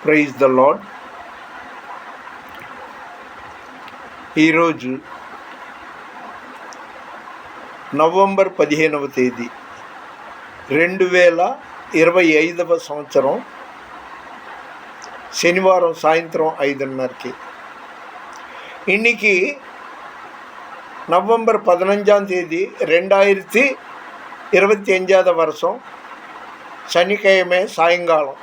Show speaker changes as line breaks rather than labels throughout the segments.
Praise the Lord. ఈరోజు November 15వ తేదీ 2025 సంవత్సరం, శనివారం సాయంత్రం 5:30కి. இன்னைக்கு நவம்பர் 15ஆம் தேதி 2025 வருஷம், சனிக்கிழமை சாயங்காலம்.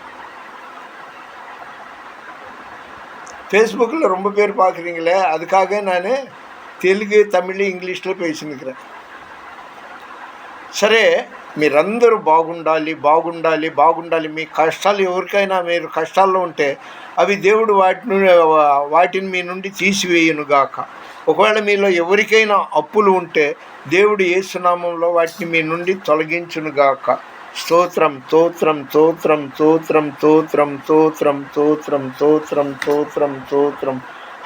ஃபேஸ்புக்கில் ரொம்ப பேர் பார்க்குறீங்களே, அதுக்காக நான் తెలుగు, తమిళ, ఇంగ్లీష్లో పేసినిக்கிறேன். సరే, మీరందరూ బాగుండాలి బాగుండాలి బాగుండాలి. మీ కష్టాలు ఎవరికైనా, మీరు కష్టాల్లో ఉంటే అవి దేవుడు వాటిని మీ నుండి తీసివేయునుగాక. ఒకవేళ మీలో ఎవరికైనా అప్పులు ఉంటే దేవుడు యేసునామంలో వాటిని మీ నుండి తొలగించునుగాక. స్తోత్రం స్తోత్రం స్తోత్రం స్తోత్రం స్తోత్రం స్తోత్రం స్తోత్రం స్తోత్రం స్తోత్రం స్తోత్రం.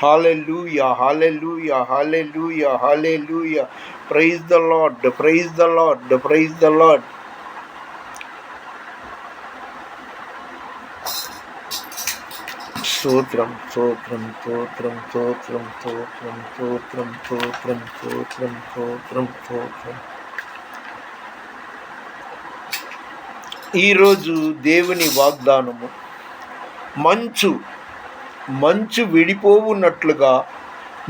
Hallelujah hallelujah hallelujah hallelujah. Praise the Lord, praise the Lord, praise the Lord. స్తోత్రం స్తోత్రం స్తోత్రం స్తోత్రం స్తోత్రం స్తోత్రం స్తోత్రం స్తోత్రం స్తోత్రం స్తోత్రం. ఈరోజు దేవుని వాగ్దానము, మంచు విడిపోవున్నట్లుగా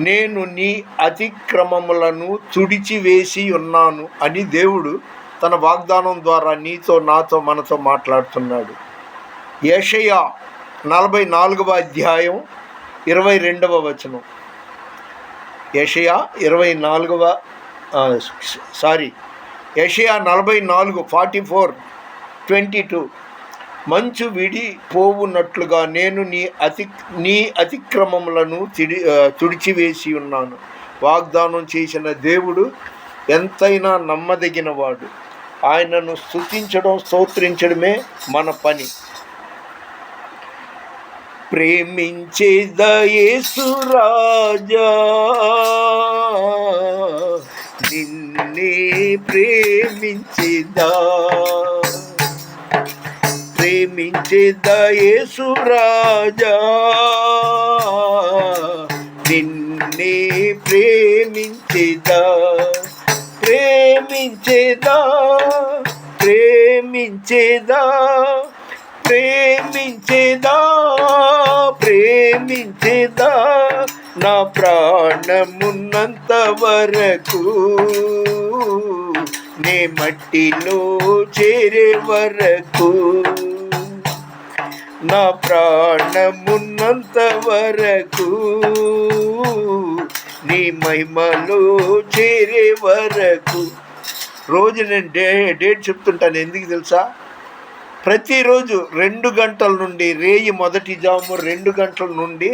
నేను నీ అతిక్రమములను తుడిచివేసి ఉన్నాను అని దేవుడు తన వాగ్దానం ద్వారా నీతో, నాతో, మనతో మాట్లాడుతున్నాడు. యెషయా 44వ అధ్యాయం 22వ వచనం. యెషయా 44:22. మంచు విడిపోవున్నట్లుగా నేను నీ అతిక్రమములను తుడిచివేసి ఉన్నాను. వాగ్దానం చేసిన దేవుడు ఎంతైనా నమ్మదగినవాడు. ఆయనను స్తుతించడం, స్తోత్రించడమే మన పని. ప్రేమించేదా యేసు రాజా, నిన్నే ప్రేమించేదా. ప్రేమించేదా యేసు రాజా, నిన్నే ప్రేమించేదా. ప్రేమించేదా ప్రేమించేదా ప్రేమించేదా ప్రేమించేదా నా ప్రాణమున్నంత వరకు, నే మట్టిలో చేరే వరకు, నా ప్రాణమున్నంత వరకు, నీ మహిమలో చేరే వరకు. రోజు నేను డేట్ చెప్తుంటాను. ఎందుకు తెలుసా? ప్రతిరోజు 2 గంటల నుండి, రేయి మొదటి జాము 2 గంటల నుండి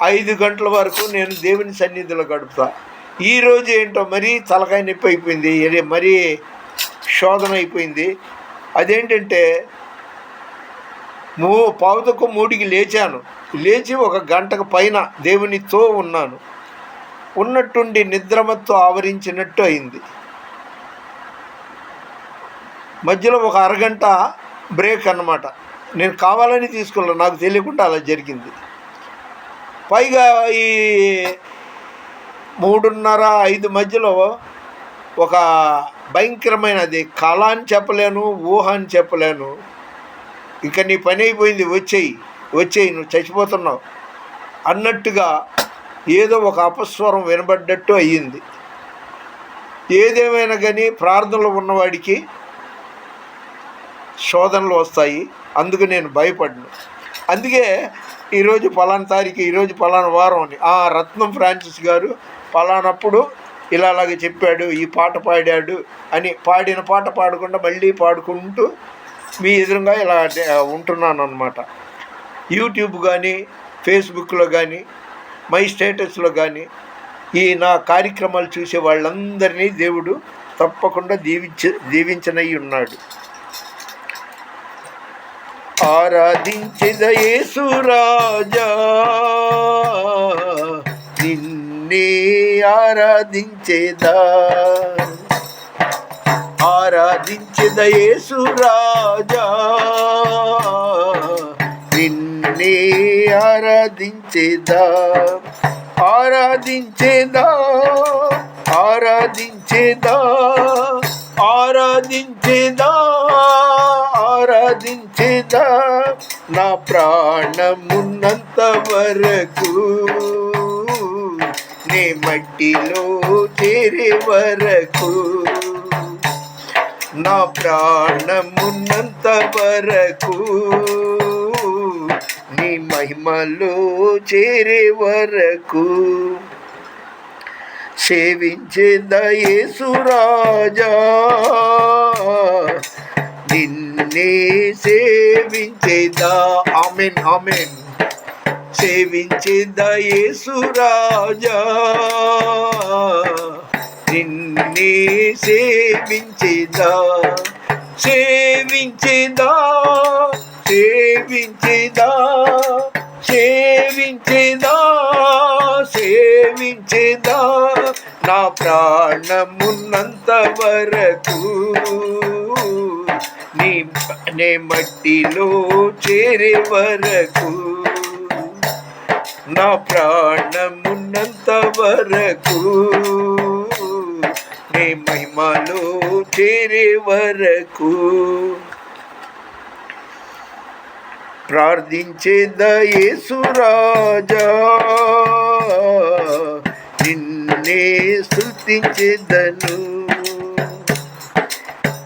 5 గంటల వరకు నేను దేవుని సన్నిధిలో గడుపుతా. ఈరోజు ఏంటో మరీ తలకాయ నొప్పి అయిపోయింది, మరీ శోధన అయిపోయింది. అదేంటంటే 2:45కి లేచాను. లేచి 1 గంటకు పైన దేవునితో ఉన్నాను. ఉన్నట్టుండి నిద్రమత్తు ఆవరించినట్టు అయింది. మధ్యలో 1 అరగంట బ్రేక్ అన్నమాట. నేను కావాలని తీసుకున్నాను, నాకు తెలియకుండా అలా జరిగింది. పైగా ఈ 3:30-5 మధ్యలో ఒక భయంకరమైనది, కళ అని చెప్పలేను, ఊహ అని చెప్పలేను. ఇంకా నీ పని అయిపోయింది, వచ్చేయి నువ్వు చచ్చిపోతున్నావు అన్నట్టుగా ఏదో ఒక అపస్వరం వినబడ్డట్టు అయ్యింది. ఏదేమైనా కానీ ప్రార్థనలో ఉన్నవాడికి శోధనలు వస్తాయి. అందుకు నేను భయపడ్ను. అందుకే ఈరోజు పలానా తారీఖు, ఈరోజు పలానా వారం అని రత్నం ఫ్రాన్సిస్ గారు పలానప్పుడు ఇలాగే చెప్పాడు, ఈ పాట పాడాడు అని పాడిన పాట పాడకుండా మళ్ళీ పాడుకుంటూ మీ ఎదురుగా ఇలా ఉంటున్నాను అన్నమాట. యూట్యూబ్ కానీ, ఫేస్బుక్లో కానీ, మై స్టేటస్లో కానీ ఈ నా కార్యక్రమాలు చూసే వాళ్ళందరినీ దేవుడు తప్పకుండా దీవించనై ఉన్నాడు. ఆరాధించెద యేసు రాజా, నిన్నే ఆరాధించెదా. ఆరాధించెద యేసు రాజా, నే ఆరాధించేదా ఆరాధించేదా ఆరాధించేదా ఆరాధించేదా ఆరాధించేదా నా ప్రాణమున్నంత వరకు నే మట్టిలో చేరే వరకు నా ప్రాణమున్నంత వరకు నీ మహిమలో చేరే వరకు సేవించేదా యేసు రాజా నిన్నే సేవించేదా ఆమేన్ ఆమేన్ సేవించేదా యేసు రాజా నిన్నే సేవించేదా సేవించేదా సేవించేదా సేవించేదా సేవించేదా నా ప్రాణమున్నంత వరకు నే మట్టిలో చేరే వరకు నా ప్రాణమున్నంత వరకు నే మహిమలో చేరే వరకు ప్రార్థించేదా యేసు రాజా నిన్నే స్తుతించేదను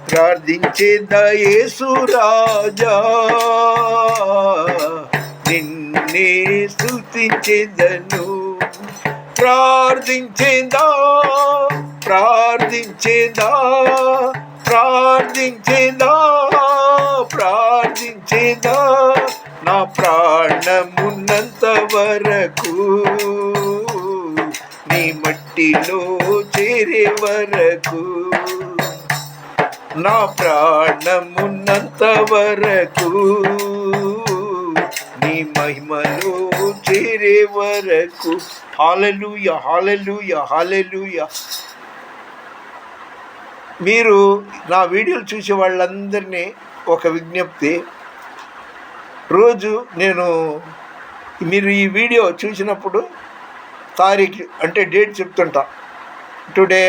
ప్రార్థించేదా యేసు రాజా నిన్నే స్తుతించేదను ప్రార్థించేదా ప్రార్థించేదా ప్రార్థించేదా ప్రార్థించేదా నా ప్రాణమున్నంత వరకు నీ మట్టిలో చేరే వరకు నా ప్రాణమున్నంత వరకు నీ మహిమలో చేరే వరకు హల్లెలూయా హల్లెలూయా హల్లెలూయా. మీరు నా వీడియోలు చూసే వాళ్ళందరినీ ఒక విజ్ఞప్తి, రోజు మీరు ఈ వీడియో చూసినప్పుడు తారీఖు అంటే డేట్ చెప్తుంటా, టుడే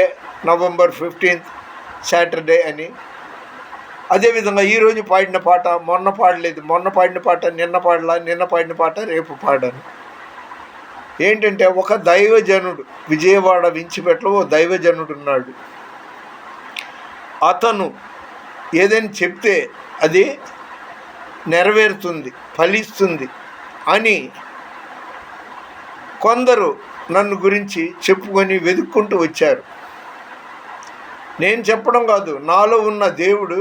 November 15th సాటర్డే అని. అదేవిధంగా ఈరోజు పాడిన పాట మొన్న పాడలేదు, మొన్న పాడిన పాట నిన్న పాడలా, నిన్న పాడిన పాట రేపు పాడాను. ఏంటంటే ఒక దైవజనుడు, విజయవాడ వించిపెట్టలో ఓ దైవజనుడు ఉన్నాడు. అతను ఏదైనా చెప్తే అది నెరవేరుతుంది, ఫలిస్తుంది అని కొందరు నన్ను గురించి చెప్పుకొని వెతుక్కుంటూ వచ్చారు. నేను చెప్పడం కాదు, నాలో ఉన్న దేవుడు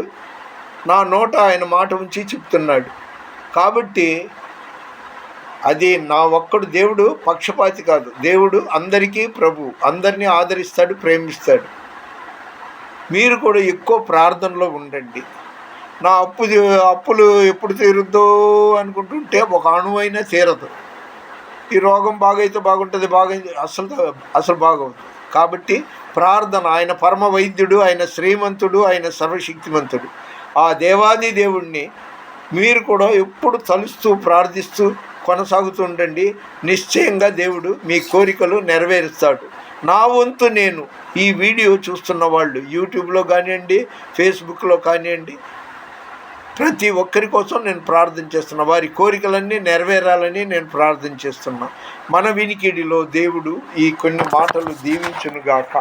నా నోట ఆయన మాట ఉంచి చెప్తున్నాడు. కాబట్టి అది నా ఒక్కడు దేవుడు పక్షపాతి కాదు. దేవుడు అందరికీ ప్రభు, అందరినీ ఆదరిస్తాడు, ప్రేమిస్తాడు. మీరు కూడా ఎక్కువ ప్రార్థనలో ఉండండి. నా అప్పులు ఎప్పుడు తీరుద్దో అనుకుంటుంటే ఒక అణువైనా తీరదు. ఈ రోగం బాగైతే బాగుంటుంది, అసలు బాగవుతుంది. కాబట్టి ప్రార్థన, ఆయన పరమ వైద్యుడు, ఆయన శ్రీమంతుడు, ఆయన సర్వశక్తిమంతుడు. ఆ దేవాది దేవుణ్ణి మీరు కూడా ఎప్పుడు తలుస్తూ ప్రార్థిస్తూ కొనసాగుతూ ఉండండి. నిశ్చయంగా దేవుడు మీ కోరికలు నెరవేరుస్తాడు. నా వంతు నేను ఈ వీడియో చూస్తున్న వాళ్ళు యూట్యూబ్లో కానివ్వండి, ఫేస్బుక్లో కానివ్వండి, ప్రతి ఒక్కరి కోసం నేను ప్రార్థన చేస్తున్నా. వారి కోరికలన్నీ నెరవేరాలని నేను ప్రార్థన చేస్తున్నా. మన వినికిడిలో దేవుడు ఈ కొన్ని మాటలు దీవించునుగాక.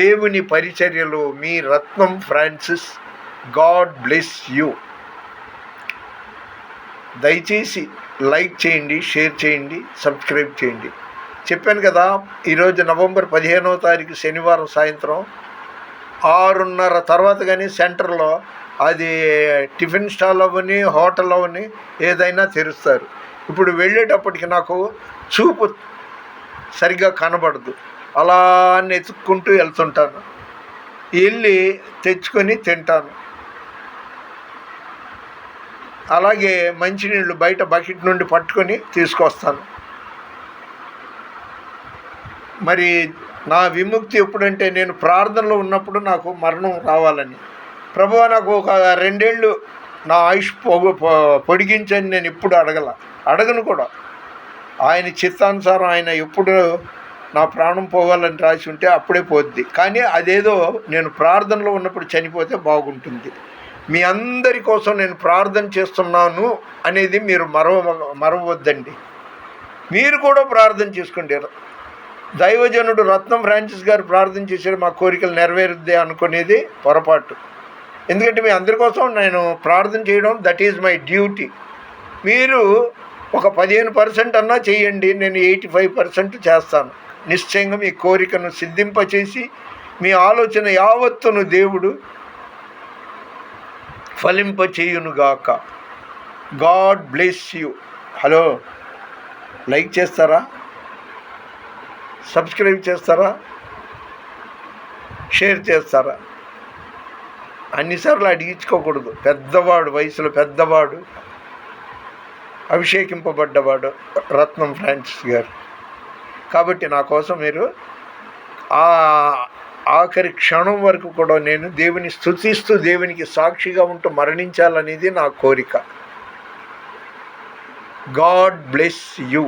దేవుని పరిచర్యలో మీ రత్నం ఫ్రాన్సిస్. God bless you. దయచేసి లైక్ చేయండి, షేర్ చేయండి, సబ్స్క్రైబ్ చేయండి. చెప్పాను కదా, ఈరోజు November 15వ తారీఖు శనివారం సాయంత్రం 6:30 తర్వాత కానీ సెంటర్లో అది టిఫిన్ స్టాల్ అవని, హోటల్ అవని ఏదైనా తెరుస్తారు. ఇప్పుడు వెళ్ళేటప్పటికి నాకు చూపు సరిగ్గా కనబడదు, అలా ఎత్తుక్కుంటూ వెళ్తుంటాను. వెళ్ళి తెచ్చుకొని తింటాను. అలాగే మంచినీళ్ళు బయట బకెట్ నుండి పట్టుకొని తీసుకొస్తాను. మరి నా విముక్తి ఎప్పుడంటే నేను ప్రార్థనలో ఉన్నప్పుడు నాకు మరణం రావాలని. ప్రభువా నాకు ఒక 2 ఏళ్ళు నా ఆయుష్ పొడిగించని నేను ఎప్పుడు అడగను కూడా. ఆయన చిత్తానుసారం ఆయన ఎప్పుడు నా ప్రాణం పోవాలని రాసి ఉంటే అప్పుడే పోద్ది. కానీ అదేదో నేను ప్రార్థనలో ఉన్నప్పుడు చనిపోతే బాగుంటుంది. మీ అందరి కోసం నేను ప్రార్థన చేస్తున్నాను అనేది మీరు మరవద్దండి. మీరు కూడా ప్రార్థన చేసుకోండి. దైవజనుడు రత్నం ఫ్రాన్సిస్ గారు ప్రార్థన చేశారు, మా కోరికలు నెరవేరుద్దే అనుకునేది పొరపాటు. ఎందుకంటే మీ అందరి కోసం నేను ప్రార్థన చేయడం దట్ ఈజ్ మై డ్యూటీ. మీరు ఒక 15% అన్నా చేయండి, నేను 85% చేస్తాను. నిశ్చయంగా మీ కోరికను సిద్ధింపచేసి మీ ఆలోచన యావత్తును దేవుడు ఫలింపచేయునుగాక. God bless you. Hello, like చేస్తారా? సబ్స్క్రైబ్ చేస్తారా? షేర్ చేస్తారా? అన్నిసార్లు అడిగించుకోకూడదు. పెద్దవాడు, వయసులో పెద్దవాడు, అభిషేకింపబడ్డవాడు రత్నం ఫ్రాన్సిస్ గారు. కాబట్టి నా కోసం మీరు ఆఖరి క్షణం వరకు కూడా నేను దేవుని స్తుతిస్తూ దేవునికి సాక్షిగా ఉంటూ మరణించాలనేది నా కోరిక. God bless you.